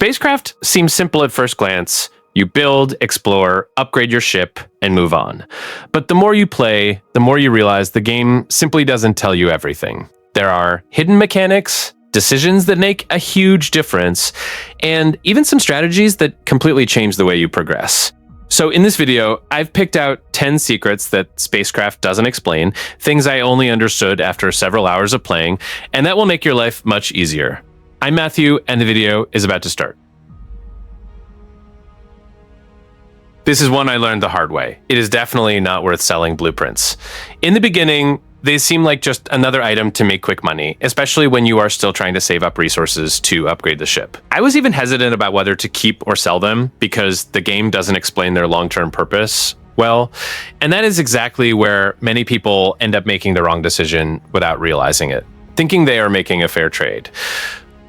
SpaceCraft seems simple at first glance. You build, explore, upgrade your ship, and move on. But the more you play, the more you realize the game simply doesn't tell you everything. There are hidden mechanics, decisions that make a huge difference, and even some strategies that completely change the way you progress. So in this video, I've picked out 10 secrets that SpaceCraft doesn't explain, things I only understood after several hours of playing, and that will make your life much easier. I'm Matthew, and the video is about to start. This is one I learned the hard way. It is definitely not worth selling blueprints. In the beginning, they seem like just another item to make quick money, especially when you are still trying to save up resources to upgrade the ship. I was even hesitant about whether to keep or sell them because the game doesn't explain their long-term purpose well, and that is exactly where many people end up making the wrong decision without realizing it, thinking they are making a fair trade.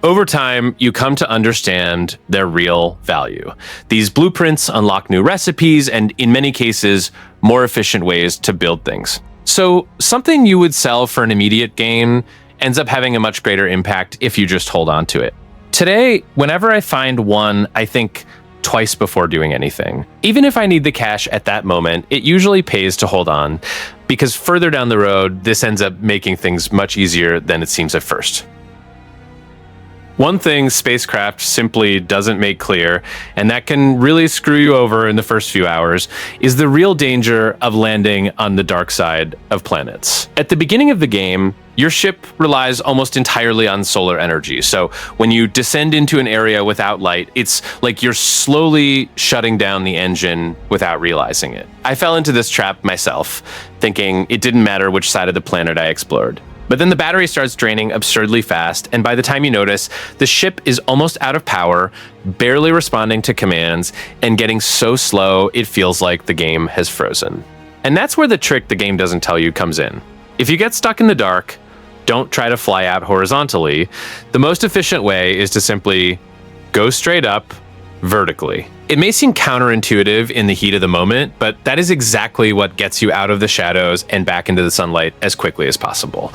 Over time, you come to understand their real value. These blueprints unlock new recipes and, in many cases, more efficient ways to build things. So something you would sell for an immediate gain ends up having a much greater impact if you just hold on to it. Today, whenever I find one, I think twice before doing anything. Even if I need the cash at that moment, it usually pays to hold on, because further down the road, this ends up making things much easier than it seems at first. One thing SpaceCraft simply doesn't make clear, and that can really screw you over in the first few hours, is the real danger of landing on the dark side of planets. At the beginning of the game, your ship relies almost entirely on solar energy, so when you descend into an area without light, it's like you're slowly shutting down the engine without realizing it. I fell into this trap myself, thinking it didn't matter which side of the planet I explored. But then the battery starts draining absurdly fast, and by the time you notice, the ship is almost out of power, barely responding to commands, and getting so slow it feels like the game has frozen. And that's where the trick the game doesn't tell you comes in. If you get stuck in the dark, don't try to fly out horizontally. The most efficient way is to simply go straight up, vertically. It may seem counterintuitive in the heat of the moment, but that is exactly what gets you out of the shadows and back into the sunlight as quickly as possible.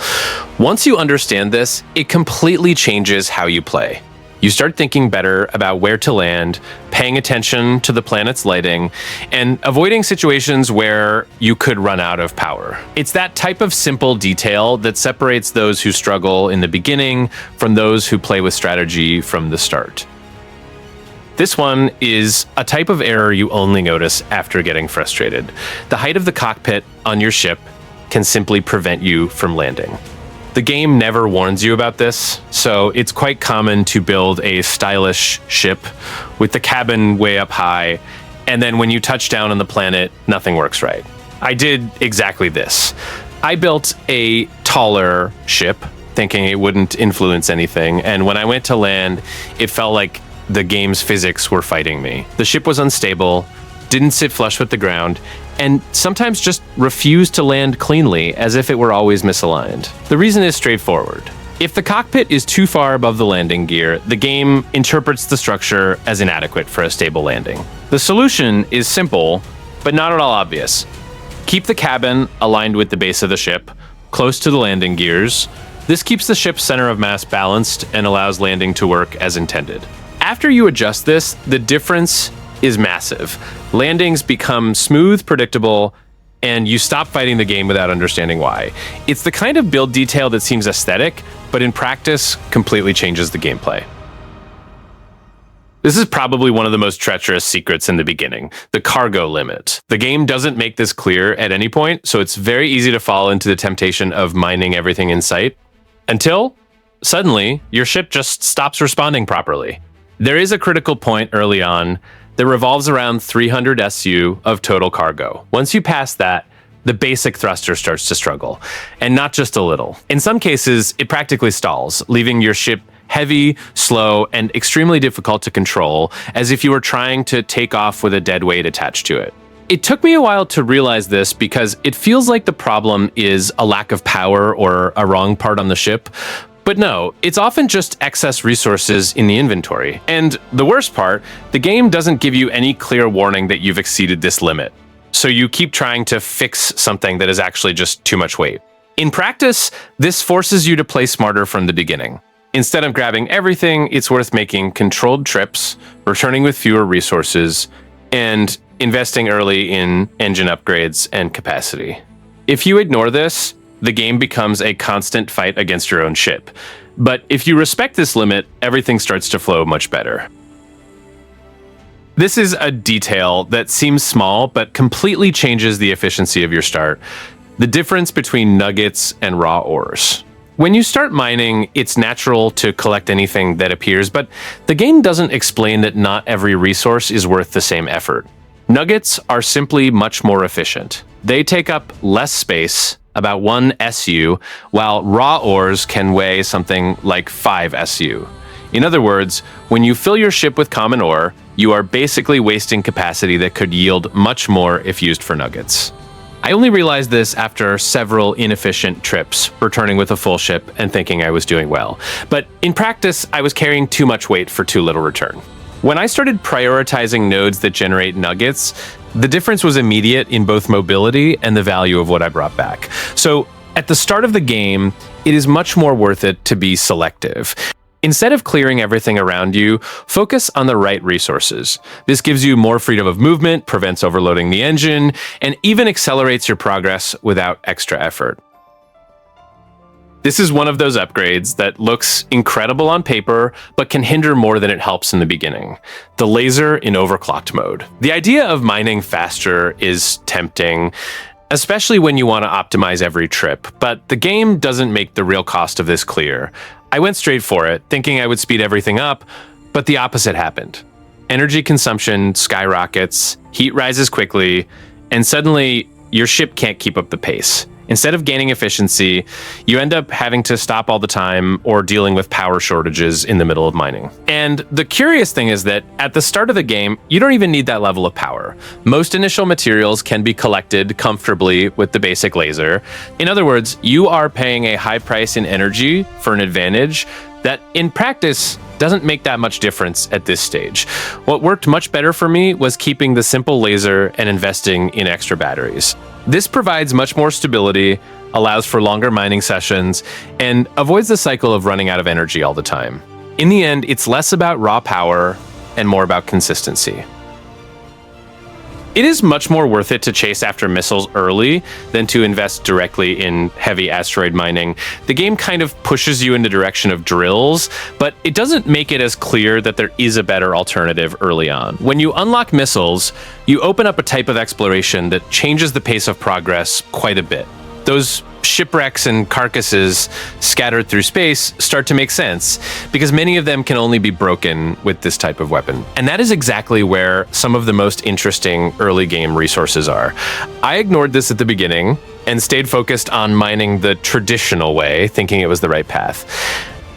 Once you understand this, it completely changes how you play. You start thinking better about where to land, paying attention to the planet's lighting, and avoiding situations where you could run out of power. It's that type of simple detail that separates those who struggle in the beginning from those who play with strategy from the start. This one is a type of error you only notice after getting frustrated. The height of the cockpit on your ship can simply prevent you from landing. The game never warns you about this, so it's quite common to build a stylish ship with the cabin way up high, and then when you touch down on the planet, nothing works right. I did exactly this. I built a taller ship, thinking it wouldn't influence anything, and when I went to land, it felt like the game's physics were fighting me. The ship was unstable, didn't sit flush with the ground, and sometimes just refused to land cleanly as if it were always misaligned. The reason is straightforward. If the cockpit is too far above the landing gear, the game interprets the structure as inadequate for a stable landing. The solution is simple, but not at all obvious. Keep the cabin aligned with the base of the ship, close to the landing gears. This keeps the ship's center of mass balanced and allows landing to work as intended. After you adjust this, the difference is massive. Landings become smooth, predictable, and you stop fighting the game without understanding why. It's the kind of build detail that seems aesthetic, but in practice, completely changes the gameplay. This is probably one of the most treacherous secrets in the beginning, the cargo limit. The game doesn't make this clear at any point, so it's very easy to fall into the temptation of mining everything in sight, until, suddenly, your ship just stops responding properly. There is a critical point early on that revolves around 300 SU of total cargo. Once you pass that, the basic thruster starts to struggle, and not just a little. In some cases, it practically stalls, leaving your ship heavy, slow, and extremely difficult to control, as if you were trying to take off with a dead weight attached to it. It took me a while to realize this because it feels like the problem is a lack of power or a wrong part on the ship. But no, it's often just excess resources in the inventory. And the worst part, the game doesn't give you any clear warning that you've exceeded this limit. So you keep trying to fix something that is actually just too much weight. In practice, this forces you to play smarter from the beginning. Instead of grabbing everything, it's worth making controlled trips, returning with fewer resources, and investing early in engine upgrades and capacity. If you ignore this, the game becomes a constant fight against your own ship. But if you respect this limit, everything starts to flow much better. This is a detail that seems small, but completely changes the efficiency of your start. The difference between nuggets and raw ores. When you start mining, it's natural to collect anything that appears, but the game doesn't explain that not every resource is worth the same effort. Nuggets are simply much more efficient. They take up less space, about 1 SU, while raw ores can weigh something like 5 SU. In other words, when you fill your ship with common ore, you are basically wasting capacity that could yield much more if used for nuggets. I only realized this after several inefficient trips, returning with a full ship and thinking I was doing well. But in practice, I was carrying too much weight for too little return. When I started prioritizing nodes that generate nuggets, the difference was immediate in both mobility and the value of what I brought back. So at the start of the game, it is much more worth it to be selective. Instead of clearing everything around you, focus on the right resources. This gives you more freedom of movement, prevents overloading the engine, and even accelerates your progress without extra effort. This is one of those upgrades that looks incredible on paper, but can hinder more than it helps in the beginning. The laser in overclocked mode. The idea of mining faster is tempting, especially when you want to optimize every trip, but the game doesn't make the real cost of this clear. I went straight for it, thinking I would speed everything up, but the opposite happened. Energy consumption skyrockets, heat rises quickly, and suddenly your ship can't keep up the pace. Instead of gaining efficiency, you end up having to stop all the time or dealing with power shortages in the middle of mining. And the curious thing is that at the start of the game, you don't even need that level of power. Most initial materials can be collected comfortably with the basic laser. In other words, you are paying a high price in energy for an advantage that in practice doesn't make that much difference at this stage. What worked much better for me was keeping the simple laser and investing in extra batteries. This provides much more stability, allows for longer mining sessions, and avoids the cycle of running out of energy all the time. In the end, it's less about raw power and more about consistency. It is much more worth it to chase after missiles early than to invest directly in heavy asteroid mining. The game kind of pushes you in the direction of drills, but it doesn't make it as clear that there is a better alternative early on. When you unlock missiles, you open up a type of exploration that changes the pace of progress quite a bit. Those shipwrecks and carcasses scattered through space start to make sense because many of them can only be broken with this type of weapon. And that is exactly where some of the most interesting early game resources are. I ignored this at the beginning and stayed focused on mining the traditional way, thinking it was the right path.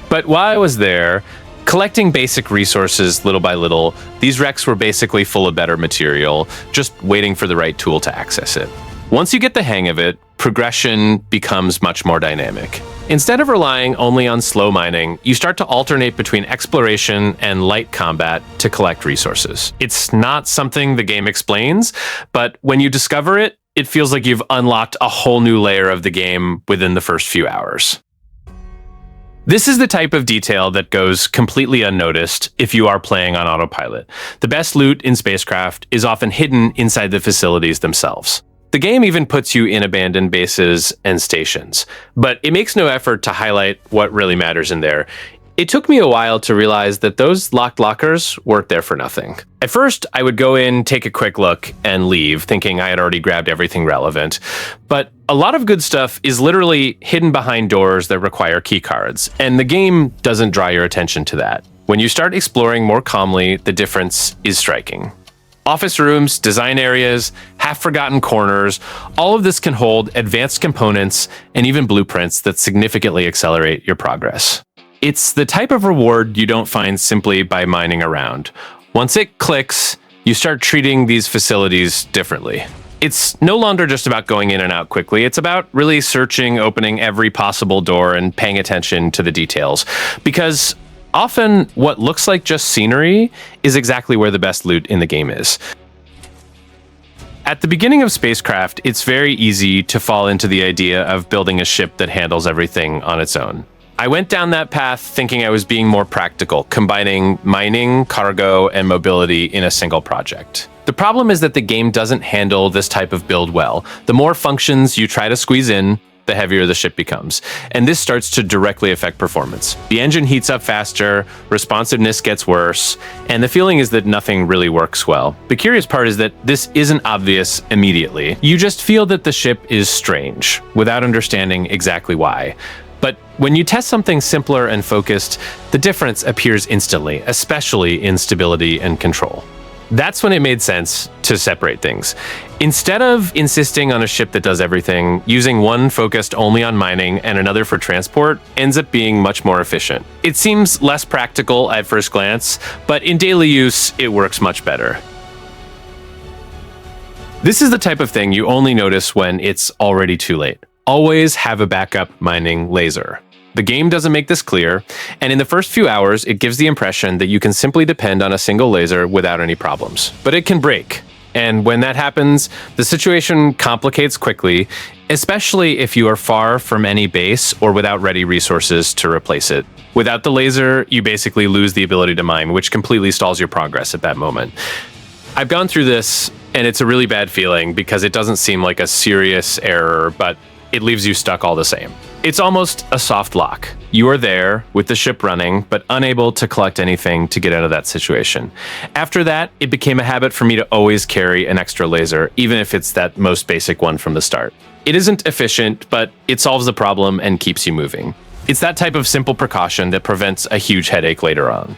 But while I was there, collecting basic resources little by little, these wrecks were basically full of better material, just waiting for the right tool to access it. Once you get the hang of it, progression becomes much more dynamic. Instead of relying only on slow mining, you start to alternate between exploration and light combat to collect resources. It's not something the game explains, but when you discover it, it feels like you've unlocked a whole new layer of the game within the first few hours. This is the type of detail that goes completely unnoticed if you are playing on autopilot. The best loot in SpaceCraft is often hidden inside the facilities themselves. The game even puts you in abandoned bases and stations, but it makes no effort to highlight what really matters in there. It took me a while to realize that those locked lockers weren't there for nothing. At first, I would go in, take a quick look, and leave, thinking I had already grabbed everything relevant. But a lot of good stuff is literally hidden behind doors that require keycards, and the game doesn't draw your attention to that. When you start exploring more calmly, the difference is striking. Office rooms, design areas, half-forgotten corners, all of this can hold advanced components and even blueprints that significantly accelerate your progress. It's the type of reward you don't find simply by mining around. Once it clicks, you start treating these facilities differently. It's no longer just about going in and out quickly. It's about really searching, opening every possible door, and paying attention to the details. Because often, what looks like just scenery is exactly where the best loot in the game is. At the beginning of SpaceCraft, it's very easy to fall into the idea of building a ship that handles everything on its own. I went down that path thinking I was being more practical, combining mining, cargo, and mobility in a single project. The problem is that the game doesn't handle this type of build well. The more functions you try to squeeze in, the heavier the ship becomes. And this starts to directly affect performance. The engine heats up faster, responsiveness gets worse, and the feeling is that nothing really works well. The curious part is that this isn't obvious immediately. You just feel that the ship is strange, without understanding exactly why. But when you test something simpler and focused, the difference appears instantly, especially in stability and control. That's when it made sense to separate things. Instead of insisting on a ship that does everything, using one focused only on mining and another for transport ends up being much more efficient. It seems less practical at first glance, but in daily use, it works much better. This is the type of thing you only notice when it's already too late. Always have a backup mining laser. The game doesn't make this clear, and in the first few hours, it gives the impression that you can simply depend on a single laser without any problems. But it can break, and when that happens, the situation complicates quickly, especially if you are far from any base or without ready resources to replace it. Without the laser, you basically lose the ability to mine, which completely stalls your progress at that moment. I've gone through this, and it's a really bad feeling because it doesn't seem like a serious error, but it leaves you stuck all the same. It's almost a soft lock. You are there with the ship running, but unable to collect anything to get out of that situation. After that, it became a habit for me to always carry an extra laser, even if it's that most basic one from the start. It isn't efficient, but it solves the problem and keeps you moving. It's that type of simple precaution that prevents a huge headache later on.